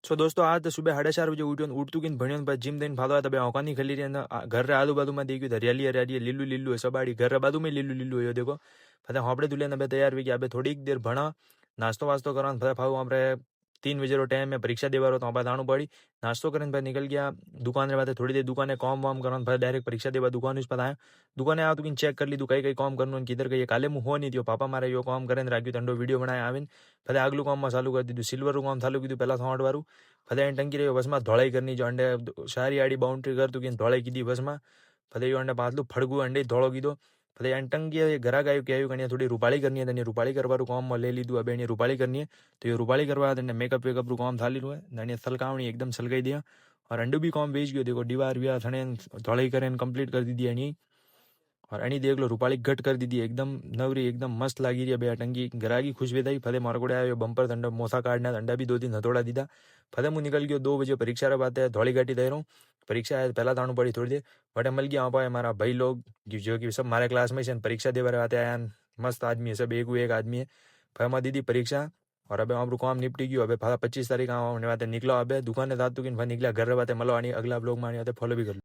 सो दोस्तों आज तो सुबह 4:30 बजे उठ्यो उठतू की भण्यो ने जिम दईने फालो तबे औका नहीं खली रही घर आजू बाजू में देखियो हरियाली हरियाली लीलू लीलू है सबाड़ी घर बाजू में लीलू लीलू है देखो फते होपड़े दुले ने तैयार हुई गया थोड़ी देर भणा नास्तो वास्तो करा फते फाऊ अपने 3 बजे रो टाइम है परीक्षा देवा रो तो आप जाणू पड़ी नास्तो करीने भाई निकल गया दुकान रे बाते थोड़ी देर दुकाने काम वाम करा भाई डायरेक्ट परीक्षा देवा दुकान उस पर आया दुकाने आ तो चेक कर ली तू कई कई काम करनो किधर कहीं काले मुँह हो नहीं दियो पापा मारे यो काम करे राख्यू ठंडो वीडियो बनाया आवीने फते आगलू काम में चालू कर दीधुं सिल्वर काम चालू कीधुं पहला 3 वारू फते टंकी रही बस में धोलाई करनी जो अंडे सारी आड़ी बाउंड्री कर तू कि धोलाई की बस में फते यो अंडे पातलू फड़गू अंडे धोड़ो कीधो फते टंकी घरा गयो कि आयु कहीं थोड़ी रूपाली करनी है रूपाली करवा काम में ले लीधु अब रूपाली करनी है तो ये रूपाली करवा मेकअप वेकअप रू काम थाली है सलकावनी एकदम सलकाई दिया और अंडू भी काम बेच गयो देखो दीवार विवार थने धोलाई करें कंप्लीट कर दी दी एनी और एनी देख लो रूपाली घट कर दी थी एकदम नवरी एकदम मस्त लगी रही है भैया टंकी ग्राहकी खुश भी थी फते मारे को आयो बंपर धंडा मोसा काटना धंडा भी 2 दिन हथौड़ा दीदा फते मुँह निकल गयो 2 बजे परीक्षा रे बात है धौली घाटी दे रहा हूँ परीक्षा है पहला ताणु पड़ी थोड़ी देर बट मिल गया वहाँ हमारा भाई लोग जो कि सब हमारे क्लास में से परीक्षा देवा आते आया मस्त आदमी है सब एक आदमी है फिर हमारी दीदी परीक्षा और अब हम काम निपटी गयो अब 25 तारीख आने बातें निकलो अब दुकान दातु की निकला घर बातें मलो आनी अगला ब्लॉग में आनी फॉलो भी कर लो।